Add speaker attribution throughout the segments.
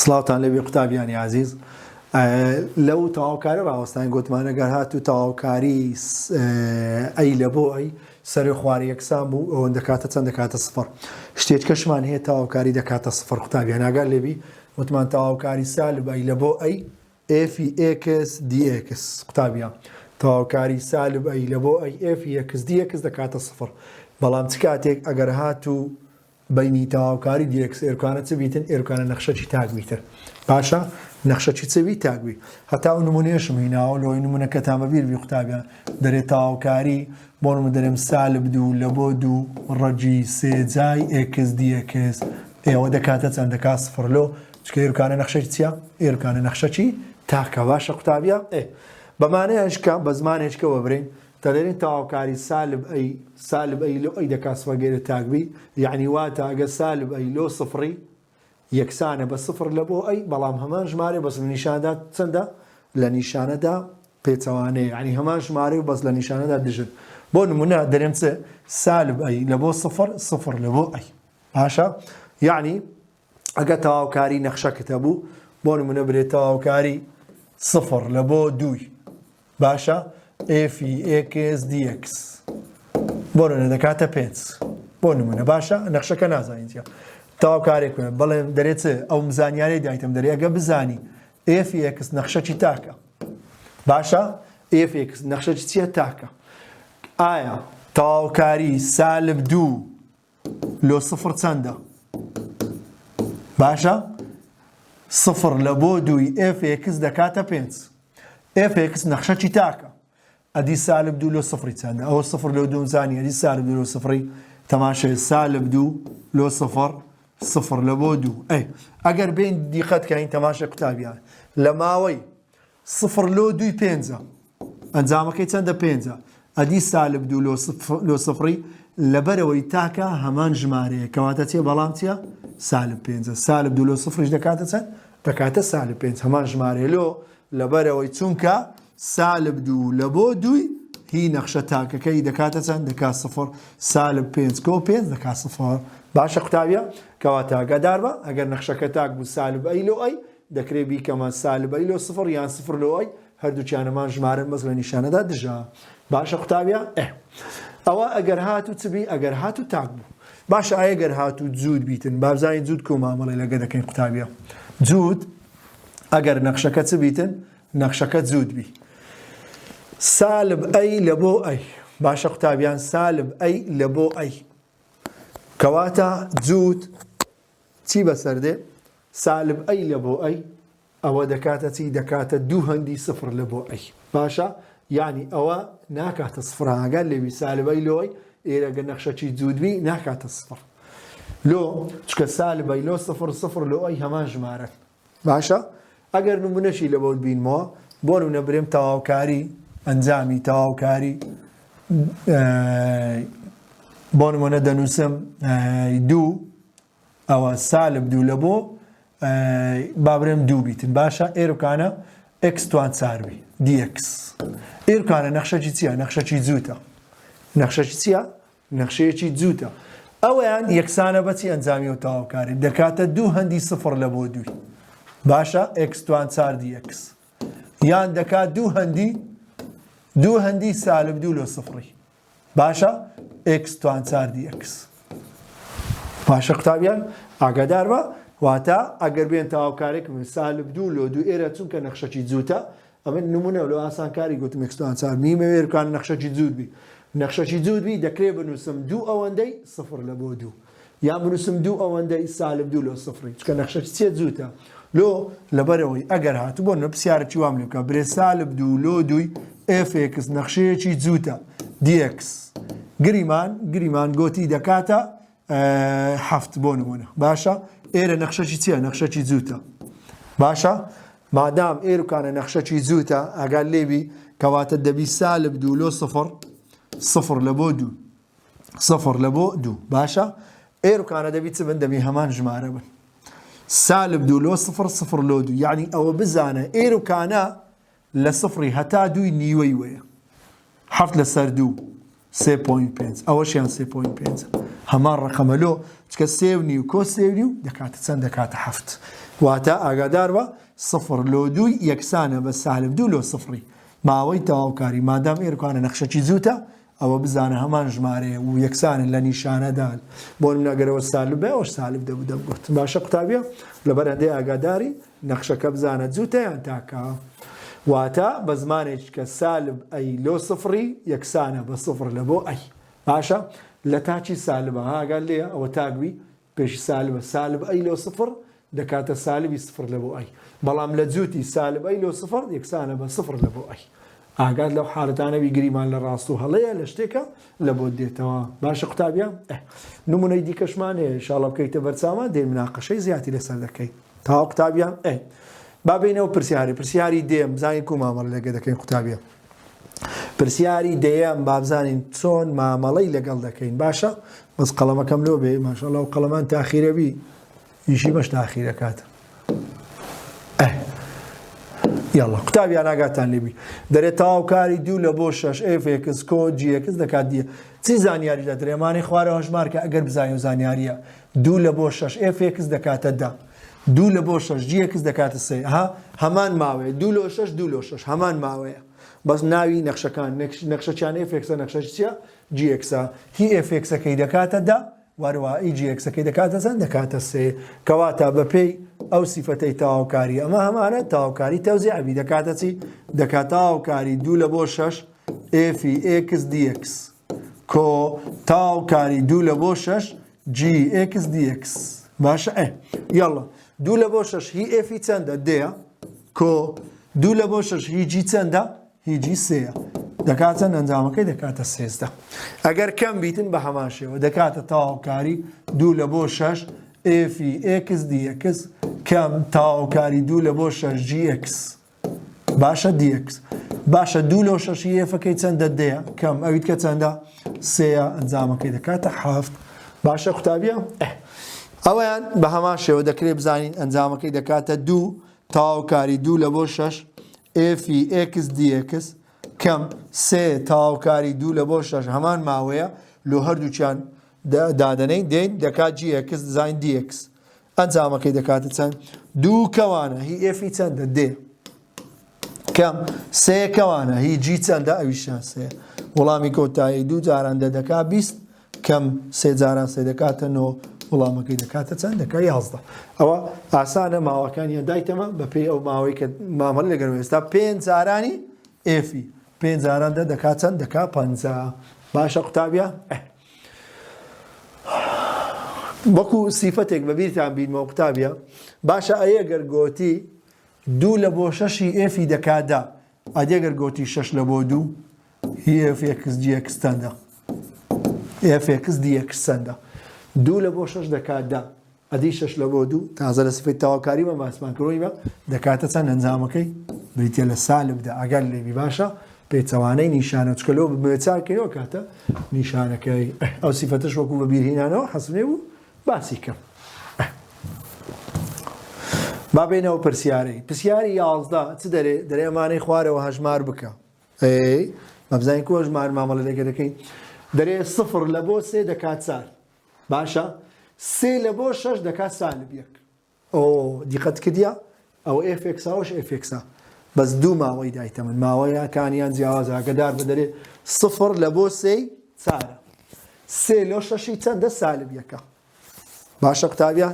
Speaker 1: سڵاوتان لەبێ قوتابیانی عزیز لەو تەواوکاری ڕاوەستان گوتمانە گەر هاتوو تەواوکاری ئەی لە بۆ ئەی سەری خواری یەکسان بوو ئەوە دەکاتە چەند دەکاتە سفر شتێکەشمان هەیە تەواوکاری دەکاتە سفر قوتابیان ئاگار لێبی وتمان تەواوکاری سالب ئەی لە بۆ ئەی ئێفی ئێکس دی ئێکس قوتابیان تەواوکاری سالب ئەی لە بۆ ئەی ئێفی ئێکس دی ئێکس دەکاتە سفر بەڵام چ کاتێک ئەگەر هاتوو بینی تەواوکاری دیەکس ئێرکانە چ بیتن ئێرکانە نەخشەی تاک بیتر باشە نەخشەی چوی تاکبی هەتا و نمونێشم هیناوە لەوەی نمونە کە تامەبیر بی قوتابیان دەرێت تەواوکاری بۆ نمونە دەرێم سالب دوو لە بۆ دوو ڕەجی سێ جای ئێکس دیەکس ئێوە دەکاتە چەند دەکات سفر لۆ چکە ئێرکانە نەخشەی چییە؟ ئێرکانە نەخشەی تاکە باشە قوتابیان بەمانەیەشکە بە زمانێکەوە برین تەلێرین تەواوکاری سالب ئەی لۆ ئەی دەکات سفەگەرە تاکبی یعنی واتە ئەگە سالب ئەی لۆ سفری یەکسانە بە سفر لە بۆ ئەی بەڵام هەمان ژمارە بەس لە نیشانەدا چەندە لە نیشانەدا پێچەوانەیە ینی هەمان ژمارە و بەس لە نیشانەدا دژن بۆ نمونە دەرێم چ سالب ئەی لە بۆ سفر لە بۆ ئەی باشە یعنی ئەگە تەواوکاری نەخشەکەتە بوو بۆ نمونە برێت تەواوکاری سفر لە بۆ دووی باشە ئێفی ئێکس دیەکس بۆ نمونە دەکاتە پێنج بۆ نمونە باشە نەخشەکە نازانین چیە تەواوکارێک بەڵێ دەرێت ئەو مزانیارەی دایتم دەرێ ئەگە بزانی ئێفی ئێکس نەخشەی تاکە باشە ئێفی ئێکس نەخشەی چییە تاکە ئایا تەواوکاری سالب دوو لۆ سفر چەندە باشە سفر لە بۆ دووی ئێفی ئێکس دەکاتە پێنج ئێفی ئێکس نەخشەی تاکە ئەدی سالب دوو لۆ سفری چەندە ئەوە سفر لۆ دوو زانی ئەدی سالب دوو لۆ سفری تەماشای سالب دوو لۆ سفر لە بۆ دوو ئەگەر بین دیقەتکەین تەماشای قوتابیان لە ماوەی سفر لۆ دووی پێنجە ئەنجامەکەی چەندە پێنجە ئەدی سالب دوو لۆ سفری لەبەرەوەی تاکە هەمان ژمارەیە کەواتە چیە بەڵام چیە سالب پێنجە سالب دوو لۆ سفریش دەکاتە چەند دەکاتە سالب پێنج هەمان ژمارەیە لۆ لەبەرەوەی چونکە سالب دوو لە بۆ دووی هی نەخشە تاکەکەی دەکاتە چەند دەکات سفر سالب پێنج کۆ پێنج دەکات سفر باشە قوتابیە کەواتە ئاگادار بە ئەگەر نەخشەکە تاک بوو سالب ئەی لۆ ئەی دەکرێت بیکەمە سالب ئەی لۆ سفر یان سفر لۆ ئەی هەردووچیانەمان ژمارن بەس لە نیشانەدا دژە باشە قوتابیە ئەوە ئەگەر هاتوو چبی ئەگەر هاتوو تاک بوو باشە ئایا گەر هاتوو جوود بیتن بابزانین جوود کۆ مامەڵی لەگە دەکەین قوتابیە جوود ئەگەر نەخشەکە چ بیتن نەخشەکە جوود بی سالب ئەی لە بۆ ئەی باشە قوتابیان سالب ئەی لە بۆ ئەی کەواتە جوود چی بەسەردێ سالب ئەی لە بۆ ئەی ئەوە دەکاتە چی دەکاتە دوو هەندی سفر لە بۆ ئەی باشە یعنی ئەوە ناکاتە سفر ئاگەر لێوی سالب ئەی لۆ ئەی ئێرەگە نەخشەی جوودبی ناکاتە سفر لۆ چکە سالب ئەی لۆ سفر لۆ ئەی هەمان ژمارە باشە ئەگەر نمونەشی لە بۆ بینمەوە بۆ نمونە برێم تەواوکاری ئەنجامی تەواوکاری بۆ نمونە دەنووسم دوو ئەوە سالب دوو لە بۆ بابرێم دوو بیتن باشە ئێرکانە ئێکس توان چاربی دیەکس ئێرکانە نەخشەی چییە نەخشەی جووتە نەخشەی چییە نەخشەیەکی جووتە ئەوەیان یەکسانە بەچی ئەنجامی و تەواوکاری دەکاتە دوو هەندی سفر لە بۆ دووی باشە ئێکس توان چار دیەکس یان دەکات دوو هەندی سالب دوو لۆ سفری باشە ئێکس توان چار دیەکس باشە قوتابیان ئاگادار بە واتە ئەگەر بێن تەواوکارێک سالب دوو لۆ دوو ئێرە چونکە نەخشەی جووتە ئەمە نمونە لۆ ئاسانکاری گوتم ئێکس توان چار میمەوێرکان نەخشەی جوود بی نەخشەی جوود بی دەکرێت بنووسم دوو ئەوەندەی سفر لە بۆ دوو یان بنووسم دوو ئەوەندەی سالب دوو لۆ سفری چکە نەخشەی چیە جووتە لۆ لەبەرەوەی ئەگەر هاتوو بۆ نە پرسیارێکی وام لێ بکە برێ سالب دوو لۆ دووی ئێفێکس نەخشەیەکی جووتە دیەکس گریمان گۆتی دەکاتە هەفت بۆ نمونە باشە ئێرە نەخشەی چییە نەخشەی جووتە باشە مادام ئێرکانە نەخشەی جووتە ئەگەر لێبی کەواتە دەبی سالب دوو لۆ سفر لە بۆ دوو سفر لە بۆ دوو باشە ئێرکانە دەبی چ بن دەبی هەمان ژمارە بن سالب دوو لۆ سفر لۆ دوو یعنی ئەوە بزانە ئێرکانە لە سفری هەتا دووی نیوەی وەیە هەفت لەسەر دوو 3.5 ئەوەشیان 3.5 هەمان ڕقەمە لۆ چکە 3.5 کۆ 3.5 دەکاتە چەند دەکاتە 7 واتە ئاگادار بە 0 لۆ 2 یەکسانە بە سالب 2 لۆ 0 ماوەی تەواوکاری مادام ئێرکوانە نەخشەکی زووتە ئەوە بزانە هەمان ژمارەیە و یەکسانە لە نیشانەدان بۆ نەگەرەوە سالب بێ ئەوش سالب دەبوو باشە قوتابیە لەبەر هەندێک ئاگاداری نەخشەکە بزانە جووتەیان تاکە واتە بە زمانێک کە سالب ئەی لۆ 0 یەکسانە بە 0 لە بۆ ئەی باشە لە تاچی سالبە هاگەر لێە ئەوە تاگوی پێشی سالبە سالب ئەی لۆ 0 دەکاتە سالبی 0 لە بۆ ئەی بەڵام لە جووتی سالب ئەی لۆ 0 یەکسانە بە 0 لە بۆ ئەی ئاگات لەو حالەتانەوی گریمان لە ڕاست و هەڵەیە لە شتێکە لە بۆ دێتەوە باشە قوتابیان نمونەی دیکەشمانەیە ئینشاڵڵا بکەیتە بەرچاوە دێ مناقەشەی زیاتی لەسەر دەکەی تاوا قوتابیان با بینەوە پرسیاری دێم بزانین کو مامەڵە لەگە دەکەین قوتابیە پرسیاری دێم با بزانین چۆن مامەڵەی لەگەڵ دەکەین باشە بەس قەڵەمەکەم لۆ بێ ماشەڵڵا و قەڵەمان تاخیرەبی ئیشی بەش تاخیرە کاتە یاڵڵا قوتابیان ئاگاتان لێبی دەرێت تاواوکاری 2 لە بۆ 6 ئێفێکس کۆ جیەکس دەکات دیە چی زانیاری دە درێمانی خوارەوە هەژمارکە ئەگەر بزانین و زانیاریە 2 لە بۆ 6 ئێفێکس دەکاتە 10 2 لە بۆ 6 جیەکس دەکاتە 3 هەمان ماوەیە 2 لۆ 6 2 لۆ 6 هەمان ماوەیە بەس ناوی نەخشەکان نەخشەچیان ئێفێکسە نەخشەش چیە جیەکسە هی ئێفێکسەکەی دەکاتە 10 وەروە ئی جیەکسەکەی دەکاتە چەند دەکاتە 3 کەواتە بەپێی ئەو سیفەتەی تاواوکاری ئەمە هەمانە تاواوکاری تەوزیعبی دەکاتە چی دەکات تاواوکاری 2 لە بۆ 6 ئێفی ئێکس دیەکس کۆ تاواوکاری 2 لە بۆ 6 جی ئێکس دیەکس باشە یاڵڵا 2 لە بۆ 6 هی ئێفی چەندە دێە کۆ 2 لە بۆ 6 هی جی چەندە هی جی سەیە دەکاتە ئەنجامەکەی دەکاتە 13 ئەگەر کەم بیتن بە هەمان شێوە دەکاتە تاواوکاری 2 لە بۆ 6 ئێفی ئێکس دیەکس کەم تاواوکاری 2 لە بۆ 6 جی ئێکس باشە دیەکس باشە 2 لە 6 ئێفەکەی چەندە دێە کەم ئەویت کە چەندە سەیە ئەنجامەکەی دەکاتە 7 باشە قوتابیە ئەویان بە هەمان شێوە دەکرێت بزانین ئەنجامەکەی دەکاتە 2 تاواوکاری 2 لە بۆ 6 ئێفی ئێکس دیەکس کەم 3 تاواوکاری 2 لە بۆ 6 هەمان ماوەیە لۆ هەردووچیان دادەنەی دێن دەکات جی ئێکس دزاین دیەکس ئەنجامەکەی دەکاتە چەند 2 کەوانە هی ئێفی چەندە دێ کەم 3 کەوانە هی جی چەندە ئەویشیان 3 وەڵامی کۆتایی 2 جاران دەکات 20 کەم 3 جاران 3 دەکاتە 9 وەڵامەکەی دەکاتە چەند دەکات 11 ئەوە ئاسانە ماوەکانیان دایتەمە بەپێی ئەو ماوەی کە مامەڵ لەگەڵ ئێستا 5 جارانی ئێفی 5 جاران دەکات چەند دەکات 50 باشە قوتابیە وەکو سیفەتێک بەبیرتان بینمەوە قوتابیە باشە ئەگەر گۆتی 2 لە بۆ 6 ئێفی دەکاتدا ئەگەر گۆتی 6 لە بۆ 2 هی ئێفێکس جیەکس چەندە ئێفێکس دیەکس چەندە 2 لە بۆ 6 دەکاتدا ئەدی 6 لە بۆ 2 تازە لە سفەی تاواوکاریمە ماسمانکردنەوەیمە دەکاتە چەند ئەنجامەکەی بریتە لە سالبدا ئەگەر لێبی باشە پێچەوانەی نیشانە چکەلۆ بچارکەوە کاتە نیشانەکەی ئەو سیفەتەش وەکو بەبیرهێنانەوە حەسنێ بوو باسی کەم با بینەوە پرسیاری 11 چ دەرێمانەی خوارەوە هەژمار بکە مەبزانین کۆ هەژمار مامەڵە لەگە دەکەین دەرێ 0 لە بۆ 3 دەکات 4 باشە 3 لە بۆ 6 دەکات سالب 1 دیقەت کردیە ئەوە ئێفێکساوەش ئێفێکسا بەس 2 ماوەی دایتەمن ماوەیەکانیان جیاوازە ئاگادار بە دەرێ 0 لە بۆ 3 4 3 لۆ 6 چەندە سالب 1 باشە قوتابیە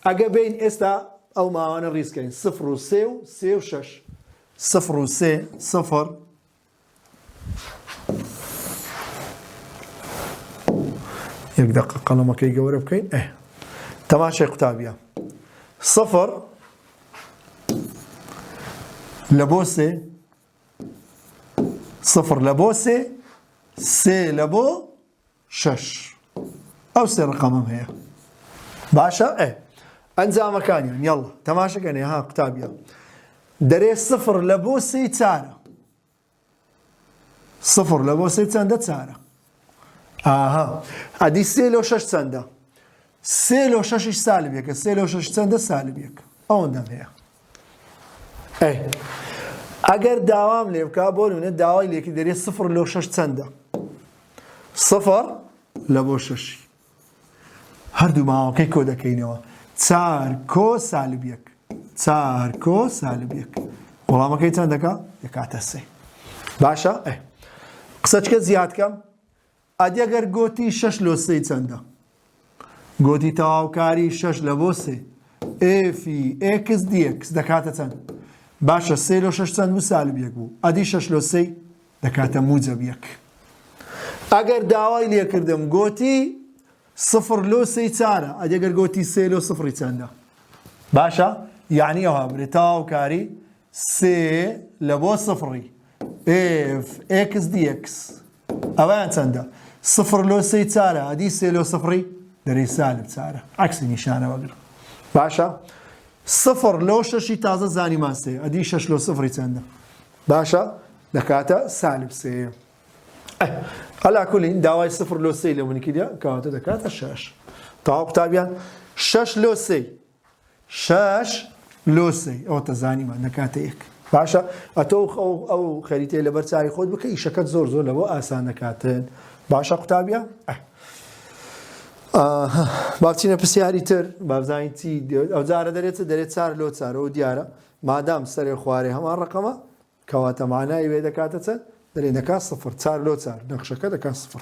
Speaker 1: ئەگە بین ئێستا ئەو ماوانە ڕیزکەین 0 و 3 و 3 و 6 0 و 3 0 یەک دقە قەڵەمەکەی گەورە بکەین تەماشای قوتابیە 0 لە بۆ 3 0 لە بۆ 3 3 لە بۆ 6 ئەو سێ ڕقەمەم هەیە باشە ئەنجامەکانیان یاڵڵا تەماشەکەنێ ها قوتابیە دەرێ 0 لە بۆ 3 4 0 لە بۆ 3 چەندە 4 ئەدی 3 لۆ 6 چەندە 3 لۆ 6 سالب 1 3 لۆ 6 چەندە سالب 1 ئەوەندەم هەیە ئەگەر داوام لێ بکا بۆ نمونە داوای لێکی دەرێ 0 لۆ 6 چەندە صفر لە بۆ شەشی هەردوو ماوەکەی کۆ دەکەینەوە 4 کۆ سالب 1 4 کۆ سالب 1 وەڵامەکەی چەند دەکا دەکاتە 3 باشە قسەچکە زیادکەم ئەگەر گۆتی 6 لۆ 3 چەندە گۆتی تەواوکاری 6 لە بۆ 3 ئێفی ئێکس دیەکس دەکاتە چەند باشە 3 لۆ 6 چەند بوو سالب 1 بوو ئەدی 6 لۆ 3 دەکاتە موجب 1 ئەگەر داوای لێکردم گۆتی 0 لۆ 3 4 ئەگەر گۆتی 3 لۆ 0 چەندە باشە یعنی ئەوها برێ تەواوکاری 3 لە بۆ 0 ئێف ئێکس دیەکس ئەوەیان چەندە 0 لۆ 3 4 ئەدی 3 لۆ 0 دەرەی سالب 4 عەکسی نیشانە وەگرە باشە 0 لۆ 6 تازە زانیمان 3 ئەدی 6 لۆ 0 چەندە باشە دەکاتە سالب 3 هەلا کولین داوای 0 لۆ 3 لە منیکیدا کەواتە دەکاتە 6 تەواو قوتابیان 6 لۆ 3 6 لۆ 3 ئەوە تەزانیمان دەکاتە 1 باشە ئەتۆ ئەو خەریتەیە لەبەر چاوی خۆت بکە ئیشەکەت زۆر لەبۆ ئاسان دەکاتن باشە قوتابیان بابچینە پرسیاری تر بابزانین چی ئەو جارە دەرێت 4 لۆ 4 ئەو دیارە مادام سەرێ خوارێ هەمان ڕقەمە کەواتە مانای وێ دەکاتە چەند دەرێ دەکات 0 4 لۆ 4 نەخشەکە دەکات 0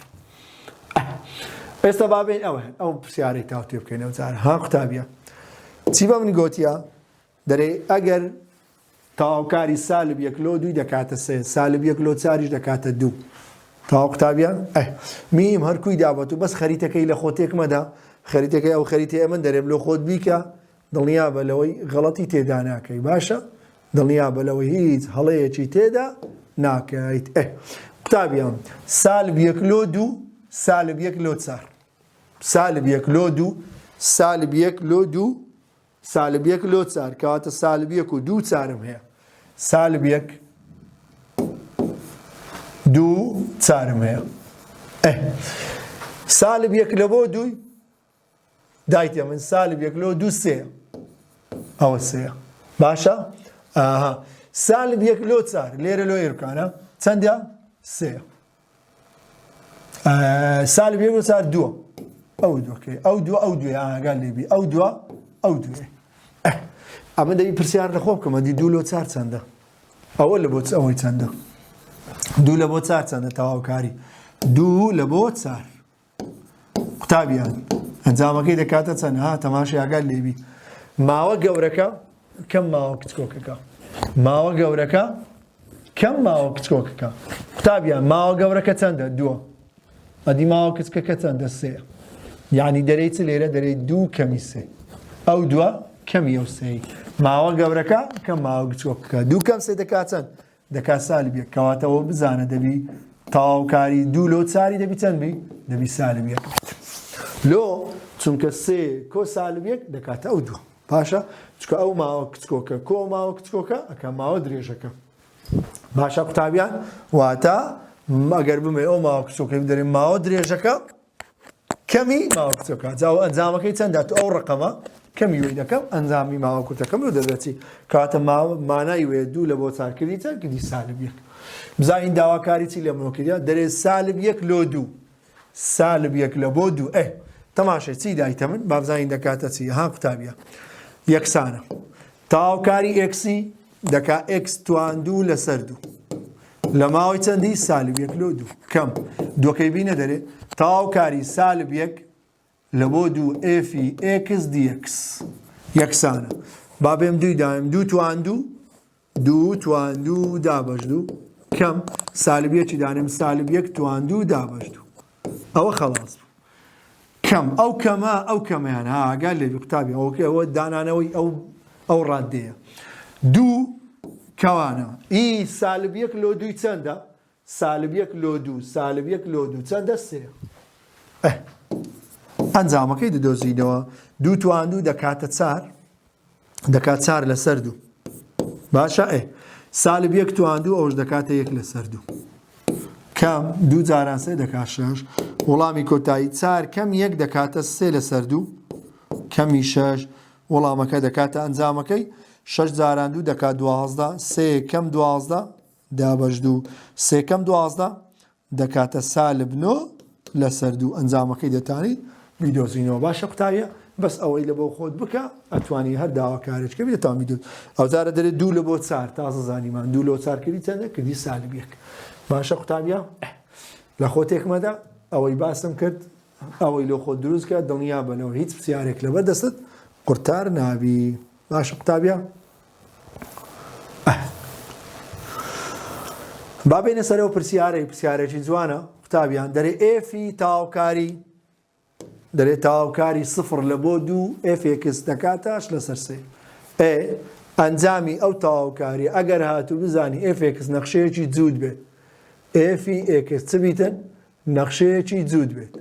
Speaker 1: ئێستا بابێن ئەو پرسیارەی تاو تێ بکەین ئەو جارە ها قوتابیە چی بەمنی گۆتیە دەرێ ئەگەر تەواوکاری سالب 1 لۆ 2 دەکاتە 3 سالب 1 لۆ 4 دەکاتە 2 تەواو قوتابیان میم هەرکووی دابەت و بەس خەریتەکەی لە خۆتێک مەدا خەریتەکەی ئەو خەریتەیە من دەرێم لۆ خۆت بیکە دڵنیا بە لەوەی غەڵەتی تێدا ناکەی باشە دڵنیا بە لەوەی هیچ هەڵەیەکی تێدا ناکەیت قوتابیان سالب 1 لۆ 2 سالب 1 لۆ 4 سالب 1 لۆ 2 سالب 1 لۆ 2 سالب 1 لۆ 4 کەواتە سالب 1 و 2 چارم هەیە سالب 1 2 چارم هەیە سالب 1 لە بۆ 2 دایتە من سالب 1 لۆ 2 3 ئەوە 3 باشە سالب 1 لۆ 4 لێرە لۆ ئێرکانە چەندە 3 سالب 1 لۆ 4 2 ئەو دووەکەی ئەو دوێ ئاگال لێبی ئەو دوێ ئەمە دەبی پرسیار لە خۆ بکەمە دی 2 لۆ 4 چەندە ئەوە لە بۆ ئەوەی چەندە 2 لە بۆ 4 چەندە تەواوکاری 2 لە بۆ 4 قوتابیان ئەنجامەکەی دەکاتە چەند ها تەماشای ئاگال لێبی ماوە گەورەکە کەم ماوە کچکۆکەکە ماوە گەورەکە کەم ماوە کچکۆکەکە قوتابیان ماوە گەورەکە چەندە 2 ئەدی ماوە کچکەکە چەندە 3 یعنی دەرەی چ لێرە دەرەی 2 کەمی 3 ئەو 2 کەمی ئەو 3 ماوە گەورەکە کەم ماوە کچکۆکەکە 2 کەم 3 دەکات چەند دەکات سالب 1 کەواتەوە بزانە دەبی تەواوکاری 2 لۆ 4 دەبی چەند بی دەبی سالب 1 لۆ چونکە 3 کۆ سالب 1 دەکاتە ئەو 2 باشە چکە ئەو ماوە کچکۆکە کۆ ماوە کچکۆکە ئەکە ماوە درێژەکە باشە قوتابیان واتە ئەگەر بمێ ئەو ماوە کچۆکەی بدەرێن ماوە درێژەکە کەمی ماوە کچۆکە جاوە ئەنجامەکەی چەندە تو ئەو ڕقەمە کەمی وێ دەکەم ئەنجامی ماوە کورتەکەم لە دەدەچی کاتە مانای وێ 2 لە بۆ 4 کردی چەند کردی سالب 1 بزانین داواکاری چی لە منۆکردیا دەرێ سالب 1 لۆ 2 سالب 1 لە بۆ 2 تەماشای چی دایتە من بابزانین دەکاتە چی ها قوتابیە یەکسانە تەواوکاری ئێکسی دەکا ئێکس توان 2 لەسەر 2 لە ماوەی چەندی سالب 1 لۆ 2 کەم دووەکەی بینە دەرێ تەواوکاری سالب 1 لە بۆ 2 ئێفی ئێکس دیەکس یەکسانە با بێم 2 دایم 2 توان 2 2 توان 2 دابەش 2 کەم سالب 1 دانێم سالب 1 توان 2 دابەش 2 ئەوە خەڵاس کەم ئەو کەمەیان ئاگال لێبی قوتابی ئەوە دانانەوەی ئەو ڕادەیە 2 کەوانە ئی سالب 1 لۆ 2 چەندە سالب 1 لۆ 2 سالب 1 لۆ 2 چەندە 3 ئەنجامەکەی دەدۆزینەوە 2 توان 2 دەکاتە 4 دەکات 4 لەسەر 2 باشە سالب 1 توان 2 ئەوش دەکاتە 1 لەسەر 2 کەم 2 جاران 3 دەکات 6 وەڵامی کۆتایی 4 کەم 1 دەکاتە 3 لەسەر 2 کەمی 6 وەڵامەکە دەکاتە ئەنجامەکەی 6 جاران 2 دەکات 12 3 کەم 12 دابەش 2 3 کەم 12 دەکاتە سالب 9 لەسەر دوو ئەنجامەکەی دەتانی بیدۆزینەوە. باشە قوتابیە بەس ئەوەی لە بۆ خۆت بکە ئەتوانی هەر داواکارێکەکە دەتوان بیدۆز. ئەوزارە دەرێت 2 لە بۆ 4 تازە زانیمان 2 لە 4 کردی چەندە کردی سالب 1. باشە قوتابیە لە خۆتێکمەدا ئەوەی باسم کرد ئەوەی لە خۆت دروستکە دڵنیا بنەوە هیچ پرسیارێک لەبەر دەستت قورتار نابی. باشە قوتابیە با بینە سەرەوە پرسیارێکی جوانە قوتابیان دەرێ ئێفی تاوکاری دەرێت تاوکاری 0 لە بۆ 2 ئێفێکس دەکاتاش لەسەر 3 ئەنجامی ئەو تاوکاری ئەگەر هاتوو بزانی ئێفێکس نەخشەیەکی جوود بێت ئێفی ئێکس چ بیتن نەخشەیەکی جوود بێت.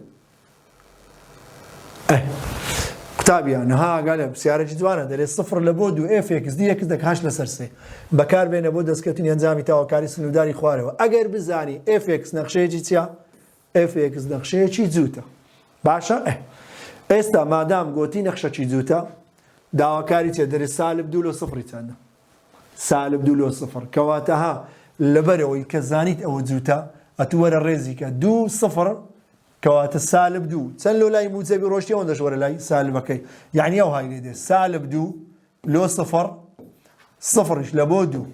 Speaker 1: قوتابیان هاگەلە پرسیارێکی جوانە دەرێت 0 لە بۆ 2 ئێفێکس دیەکس دەکاش لەسەر 3 بەکار بێنە بۆ دەستکەوتنی ئەنجامی تاوکاری سنووداری خوارەوە ئەگەر بزانی ئێفێکس نەخشەیەکی چیە ئێفێکس نەخشەیەکی جووتە. باشە ئێستا مادام گوتی نەخشەکی جووتە داواکاری چێ دەرێت سالب 2 لە 0 چەندە سالب 2 لە 0 کەواتەها لەبەرەوەی کە زانیت ئەوە جووتە ئەتووەرە ڕێزی کە 2 0 کەواتە سالب 2 چەند لۆ لای موجەبی ڕۆشتی ئەوەندە شوەرە لای سالبەکەی یعنی ئەو های لێ دێ سالب 2 لۆ 0 0ش لە بۆ 2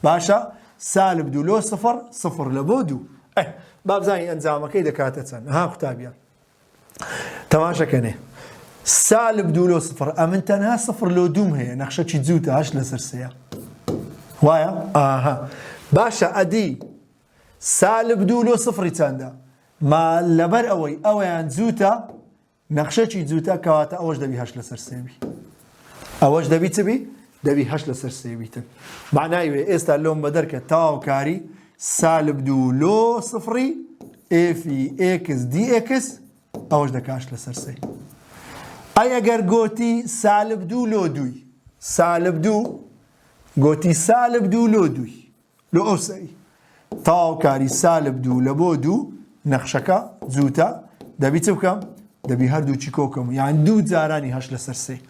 Speaker 1: باشە سالب 2 لۆ 0 0 لە بۆ 2 با بزانین ئەنجامەکەی دەکاتە چەند. ها قوتابیان تەماشەکەنێ سالب 2 لۆ 0 ئەمن تەنها 0 لۆ 2 هەیە نەخشەکی جووتە هەش لەسەر 3 وایە ئاها باشە ئەدی سالب 2 لۆ 0 چەندە ما لەبەر ئەوەی ئەوەیان جووتە نەخشەکی جووتە کەواتە ئەوەش دەبی هەش لەسەر 3 بی ئەوەش دەبی چ بی دەبی هەش لەسەر 3 بیتن. معنای وێ ئێستا لۆم بە دەرکە تاوکاری سالب 2 لۆ 0 ئێفی ئێکس دی ئێکس ئەوەش دەکاش لەسەر 3 ئەی ئەگەر گۆتی سالب 2 لۆ 2 سالب 2 گۆتی سالب 2 لۆ 2 لۆ ئەو سەی تاوکاری سالب 2 لە بۆ 2 نەخشەکە جووتە دەبی چ بکەم دەبی هەردووچی کۆکەم یان 2 جارانی هەش لەسەر 3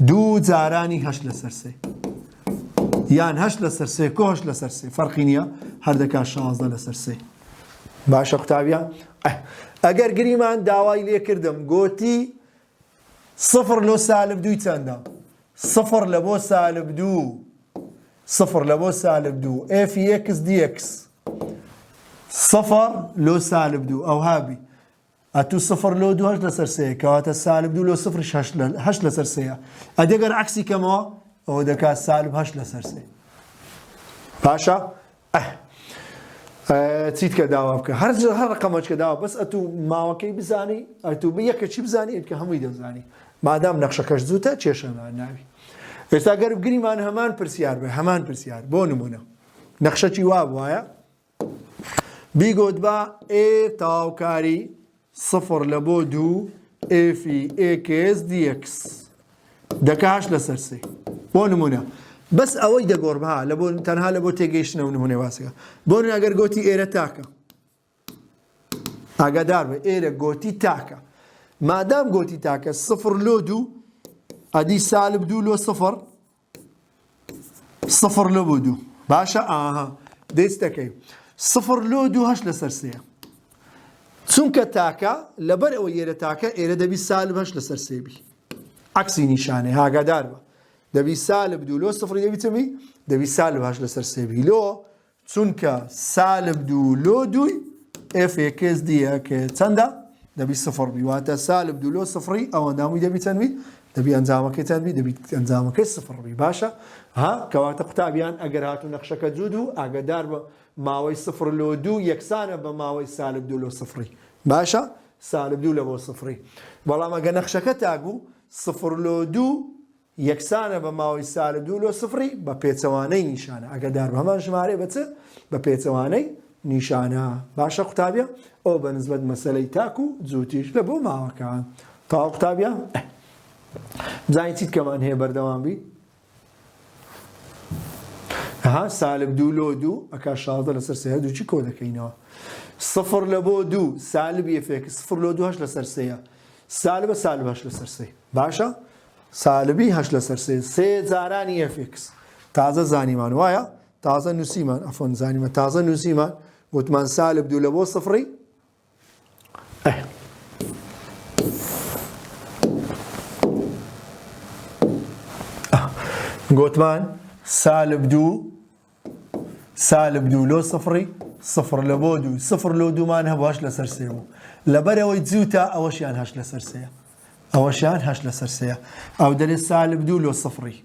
Speaker 1: 2 جارانی هەش لەسەر 3 یان هەش لەسەر 3 کۆ هەش لەسەر 3 فەرقی نییە هەر دەکات 16 لەسەر 3. باشە قوتابیان ئەگەر گریمان داوای لێ کردم گۆتی 0 لۆ سالب 2 چەندە 0 لە بۆ سالب 2 0 لە بۆ سالب 2 ئێفی ئێکس دی ئێکس 0 لۆ سالب 2 ئەو هابی ئەتوو 0 لۆ 2 هەش لەسەر 3 کەواتە سالب 2 لۆ 0 هەش لەسەر 3 ئەدەگەر عکسی کەمەوە ئەوە دەکات سالب هەش لەسەر 3. باشە چیت کە داوا بکە هەر ڕقەمەش کە داوا بەس ئەتوو ماوەکەی بزانی ئەتوو یەکەچی بزانی کە هەمووی دەزانی مادام نەخشەکەش زووتە کێشەمان ناوی. ئێستا گەر بگریمان هەمان پرسیار بێ هەمان پرسیار بۆ نمونە نەخشەکی وا وایە بیگۆت بە ئێ تاوکاری 0 لە بۆ 2 ئێفی ئێکس دی ئێکس دەکاش لەسەر 3 بۆ نمونە بەس ئەوەی دەگۆڕ بها لە بۆ تەنها لە بۆ تێگەیشتنەوە نمونێ واسەکە بۆ ئەگەر گۆتی ئێرە تاکە ئاگادار بە ئێرە گۆتی تاکە مادام گۆتی تاکە 0 لۆ 2 ئەدی سالب 2 لۆ 0 0 لۆ بۆ 2 باشە ئاها دەستەکەی 0 لۆ 2 هەش لەسەر 3 چونکە تاکە لەبەر ئەوە ئێرە تاکە ئێرە دەبی سالب هەش لەسەر 3 بی عکسی نیشانێ هاگادار بە دەبی سالب 2 لۆ 0 دەبی چمی دەبی سالب هەش لەسەر 3 بی لۆ چونکە سالب 2 لۆ 2 ئێف ئێکس دی ئێکس چەندە دەبی 0 بی واتە سالب 2 لۆ 0 ئەوەندامووی دەبی چەند بی دەبی ئەنجامەکەی چەند بی دەبی ئەنجامەکەی 0 بی. باشە ها کەواتە قوتابیان ئەگەر هاتوو نەخشەکە جوود و ئاگادار بە ماوەی 0 لۆ 2 یەکسانە بە ماوەی سالب 2 لۆ 0 باشە سالب 2 لە بۆ 0 بەڵام ئەگەر نەخشەکە تاگوو 0 لۆ 2 یەکسانە بە ماوەی سالب 2 لۆ 0 بە پێچەوانەی نیشانە ئەگەدار بە هەمان ژمارە بە چ بە پێچەوانەی نیشانە. باشە قوتابیە ئەو بە نسبەت مەسەلەی تاک و جووتیش لە بۆ ماوەکان تا قوتابیە بزانین چیت کەمان هەیە بەردەوام بی سالب 2 لۆ 2 ئەکا 16 لەسەر 3 دووچی کۆ دەکەینەوە 0 لە بۆ 2 سالب ئێفێکس 0 لۆ 2 هەش لەسەر 3 سالبە سالب هەش لەسەر 3 باشە سالبی هەش لەسەر 3 جارانی ئێفێکس تازە زانیمان وایە تازە نووسیمان ئەفۆن زانیمە تازە نووسیمان وتمان سالب 2 لە بۆ 0 گوتمان سالب دو لۆ سفری سفر لە بۆ دوو سفر لۆ دوومان هەبوو هەش لەسەر سێ بوو لەبەرەوەی جووتە ئەوەشیان هەش لەسەر سێە ئەو دەرێت سالب دوو لۆ سفری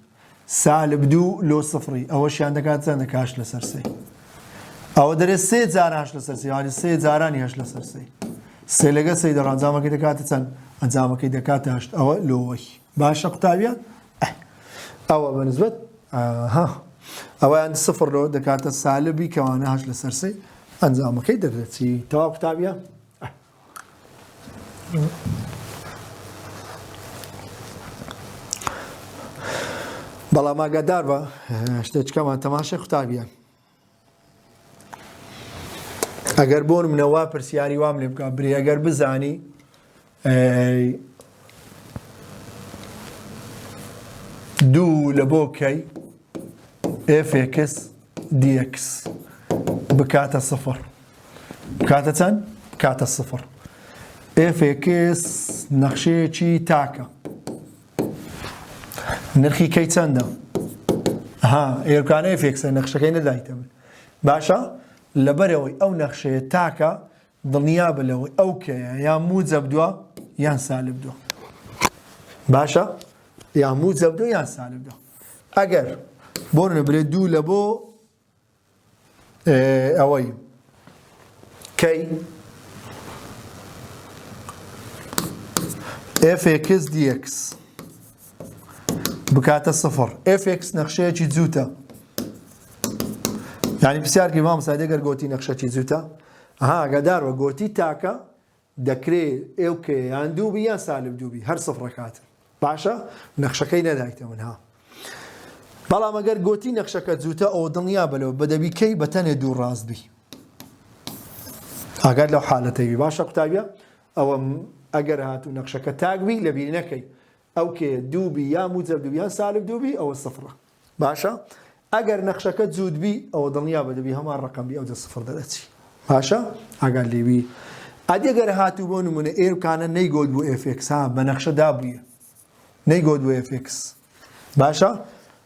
Speaker 1: سالب دوو لۆ سفری ئەوەشیان دەکات چەند دەکات هەش لەسەر سێ ئەوە دەرێت سێ جار هەش لەسەر سێ یانی سێ جارانی هەش لەسەر سێ سێ لەگە سێ دەڕ ئەنجامەکەی دەکاتە چەند ئەنجامەکەی دەکاتە هەشت ئەوە لۆوەی باشە قوتابیان ئەوە بەنسبەت ئەوەیان سفر لۆ دەکاتە سالبی کەوانە هەش لەسەر سێ ئەنجامەکەی دەدرێتی تەواو قوتابیان بەڵام ئاگادار بە شتێکەکەمان تەماشای قوتابیان ئەگەر بۆ منەوە پرسیاری وام لێ بکە برێ ئەگەر بزانی دوو لە بۆ کەی fx dx بکاتە سفر بکاتە چەند؟ بکاتە سفر fx نەخشەیەکی تاکە نرخی کەی چەندە؟ ئێرکانە fx نەخشەکەی نەدایتە من باشە لەبەرەوەی ئەو نەخشەیە تاکە دڵنیا بە لەوەی ئەو کەیە یان موجب دووە یان سالب دووە باشە یان موجب دووە یان سالب دووە ئەگەر بۆ نەبرێت دوو لە بۆ ئەوەی کەی fx dx بکاتە سفر fx نەخشەیەکی جووتە یعنی پرسیارکی مامۆستا دەگەر گوتی نەخشەی جووتە ئاگاداربە گوتی تاکە دەکرێت ئێو کە یان دووبی یان سالب دووبی هەر سفرەکاتن باشە نەخشەکەی نەدایتە من بەڵام ئەگەر گوتی نەخشەکە جووتە ئەوە دڵنیا بەلەوە بەدەبی کەی بەتەنێ دوو ڕاستبی ئاگاد لەو حالەتەوی باشە قوتابیە ئەوە ئەگەر هاتوو نەخشەکە تاکبی لە بیر نەکەی ئەو کێ دووبی یا موجب دووبی یان سالب دووبی ئەوە سفرە باشە ئەگەر نەخشەکە جوودبی ئەوە دڵنیا بەدەبی هەمان ڕقەمبی ئەو سفر دەرەچی باشە ئاگاد لێبی ئەگەر هاتوو بۆ نمونە ئێرکانە نەیگۆت بوو fx بە نەخشە دابوویە نەیگۆت بوو fx باشە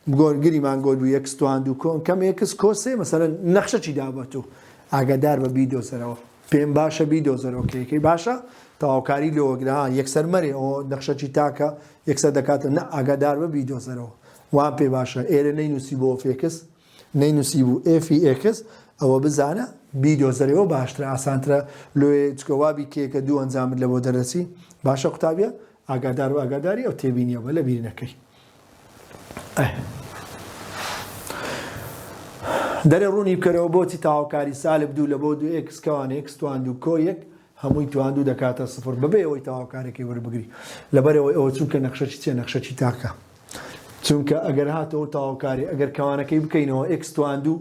Speaker 1: گریمان گۆت بوو یەکس توان دوو کۆن کەم یەکس کۆسێ مەسەلەن نەخشەی دابەتەوە ئاگادار بە بیدۆزەرەوە پێم باشە بیدۆزەرەوە کێکەی باشە تەواوکاری لۆگرا یەکسەر مەرێ ئەوە نەخشەی تاکە یەکسەر دەکاتە نە ئاگادار بە بیدۆزەرەوە وان پێ باشە ئێرە نەینووسی بۆ فێکس نەینووسی بوو ئێفی ئەوە بزانە بیدۆزەرەوە باشترە ئاسانترە لۆێ چکەوابی کێکە دوو ئەنجامت لە بۆ دەرەچی باشە قوتابیە ئاگادار و ئاگاداری ئەو تێبینیەوە لە بیرنەکەی دەرێ ڕوونی بکەرەوە بۆچی تاواکاری سالب دوو لە بۆ دوو ئێکس کەوان ئێکس توان دوو کۆ یەک هەمووی توان دوو دەکاتە سفر بەبێ ئەوەی تاواکارێکی وەربگری لەبەرەوەی ئەوە چونکە نەخشەی چێ نەخشەی تاکە چونکە ئەگەر هاتەوە تاواکاری ئەگەر کەوانەکەی بکەینەوە ئێکس توان دوو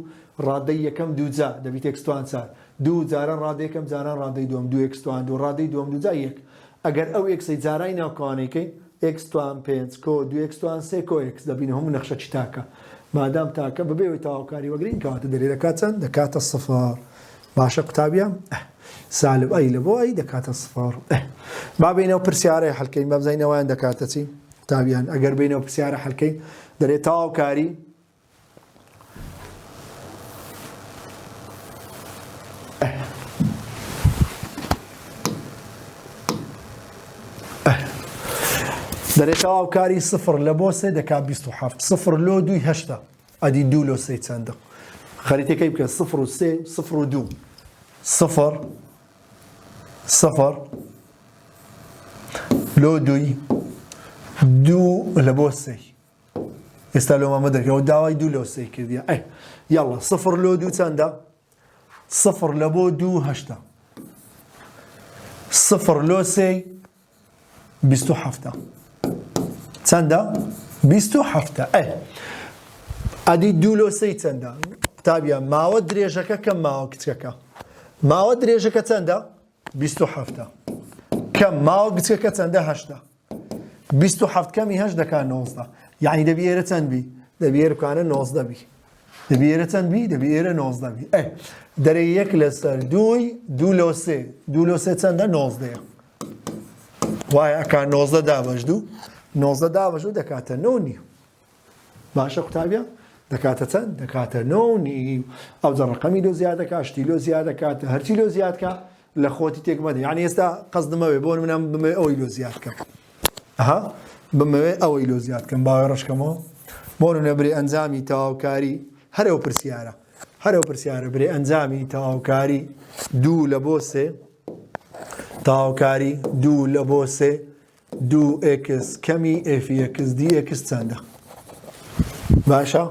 Speaker 1: ڕادەی یەکەم دووجا دەبیت ئێکس توان چار دوو جاران ڕادەی یەکەم جاران ڕادەی دووەم دوو ئێکس توان دوو ڕادەی دووەم دووجا یەک ئەگەر ئەو ئێکسەی جارای ناوکەوانەکەی ئێکس توان پێنج کۆ دوو ئێکس توان سێ کۆ ئێکس دەبینە هەموو نەخشەی تاکە مادام تاکە بەبێەوەی تاواکاری وەگرین کەواتە دەرێ دەکات چەند دەکاتە سفر باشە قوتابیان سالب ئەی لە بۆ ئەی دەکاتە سفر با بینەوە پرسیارەی حەلکەین بە بزانینەوەیان دەکاتە چی قوتابیان ئەگەر بینەوە پرسیارە حەلکەی دەرێت تاواکاری دەرێت تاواکاری سفر لە بۆ سێ دەکات 27 سفر لۆ دووی هەشتا ئەدی دوو لۆ سێ چەندە خەریتەکەی بکە سفر و سێ سفر و دوو سفر لۆ دووی دوو لە بۆ سێ ئێستا لۆمەمە دەکەوە داوای دوو لۆ سێ کردیە یاڵا سفر لۆ دوو چەندە سفر لە بۆ دوو هەشتا سفر لۆ سێ 27 چەندە 27 ئەدی دوو لۆ سێی چەندە قوتابیان ماوە درێژەکە کەم ماوە کچەکە ماوە درێژەکە چەندە 27 کەم ماوە گچەکە چەندە 27 کەمی 8 دەکات 19 یعنی دەبی ئێرە چەند بی دەبی ئێرە بکانە 19 بی دەبێ ئێرە چەند بی دەبێ ئێرە 19 بی دەرەی 1 لەسەر 2 لۆ 3 2 لۆ 3 چەندە 19 وایە ئەکا 19 دابەش 2 19 دابەش 2 دەکاتە 9 باشە قوتابیە دەکاتە چەند دەکاتە 9 ئەو جە ڕقەمی لۆ زیاد دەکات شتی لۆ زیاد دەکات هەرچی لۆ زیاد کە لە خۆتی تێک مەدە یعنی ئێستا قەزدمەوێ بۆ منم بمێ ئەوەی لۆ زیاد کە بمەوێ ئەوەی لۆ زیاد کەم باوێ ڕشکەمەوە بۆ نەبرێ ئەنجامی تەواوکاری هەرەو پرسیارە برێ ئەنجامی تەواوکاری 2 لە بۆ 3 تەواوکاری 2 لە بۆ 3 2x کەمی f(x) dx چەندە باشە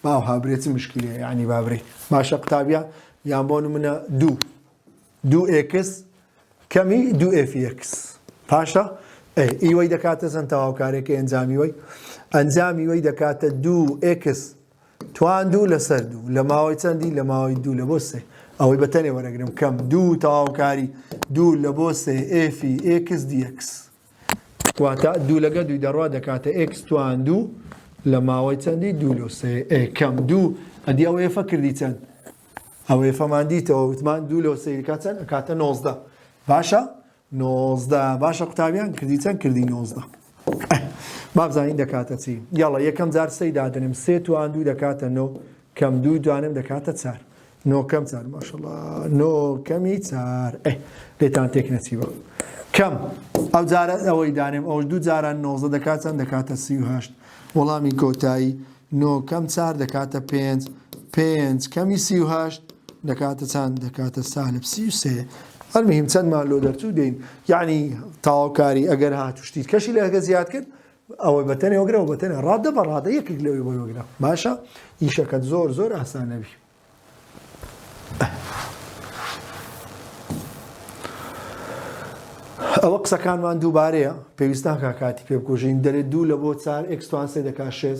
Speaker 1: باوها برێت مشکلێ یعنی بابرێ باشە قوتابیە یان بۆ نمونە 2x کەمی 2f(x) پاشە ئیوەی دەکاتە چەند تەواوکارێکی ئەنجامی وەی دەکاتە 2x توان 2 لەسەر 2 لە ماوەی چەندی لە ماوەی 2 لە بۆ 3 ئەوەی بەتەنێ وەرەگرم کەم 2 تەواوکاری 2 لە بۆ 3 f(x) dx واتە 2 لەگە 2 دەڕوا دەکاتە x توان 2 لە ماوەی چەندی 2 لۆ 3 کەم 2 ئەدی ئەو ئێفە کردی چەند ئەو ئێفەمان دیتەوە وتمان 2 لۆ 3 دەکات چەند ئەکاتە 19 باشە 19 باشە قوتابیان کردی چەند کردی 19 بابزانین دەکاتە چی یاڵە یەکەم جار 3 دادنم 3 توان 2 دەکاتە 9 کەم 2 دوانم دەکاتە 4 9 کەم 4 ماشەڵڵا 9 کەمی 4 لێتان تێک نەچیوە کەم ئەو جارە ئەوەی دانێم ئەوش 2 جاران 19 دەکات چەند دەکاتە 38 وەڵامی کۆتایی 9 کەم 4 دەکاتە 5 5 کەمی 38 دەکاتە چەند دەکاتە سالب 33 هەرمهم چەندمان لۆ دەرچوو دێین یعنی تەواوکاری ئەگەر هاتوشتیت کەشی لە هەگە زیاد کرد ئەوەی بەتەنێ وەگرەوە بەتەنێ ڕادە بە ڕادە یەکێک لەوەی بۆی وەگرە باشە ئیشەکەت زۆر ئاسان نەبی ئەوە قسەکانمان دووبارەیە پێویستان کاتی پێ بکۆژین دەرێت 2 لە بۆ 4 x توان 3 دەکات 6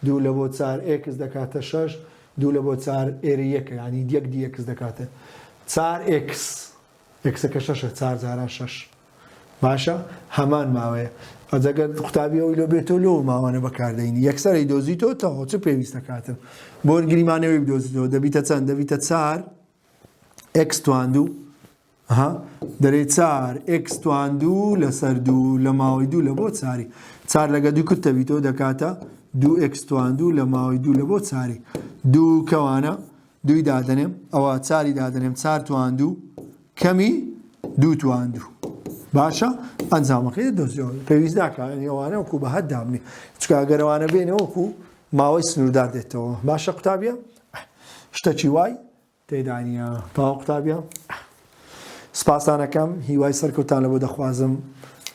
Speaker 1: 2 لە بۆ 4 x دەکاتە 6 2 لە بۆ 4 ئێرە یەکە ینی 1 dx دەکاتە 4x xەکە 6 4 جاران 6 باشە هەمان ماوەیە ئەجەگەر قوتابیەوەی لۆ بێتەوە لۆ ماوانە بەکاردەینی یەکسەرەی دۆزیتەوە تەواو چ پێویستە کاتم بۆ وەرگریمانەوەی بدۆزیتەوە دەبیتە چەند دەبیتە 4 x توان 2 دەرێت 4 x توان 2 لەسەر 2 لە ماوەی 2 لە بۆ 4 4 لەگە 2 کردتەبیتەوە دەکاتە 2x توان 2 لە ماوەی 2 لە بۆ 4 2 کەوانە 2 دادەنێم ئەوە 4 دادەنێم 4 توان 2 کەمی 2 توان 2 باشە ئەنجامەکەی دۆزیەوە پێویست ناکات ئەوانە وەکو بە هەر دامنێ چکە ئەگەرەوانە بێنەوە وەکو ماوەی سنووردار دێتەوە باشە قوتابیە شتێکی وای تێدانە تاوا قوتابیە سپاسانەکەم هیوای سەرکەوتان لە بۆ دەخوازم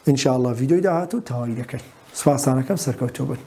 Speaker 1: ئینشاءڵڵا ڤیدۆی داهاتوو تەواوی دەکەین سپاسانەکەم سەرکەوتوو بن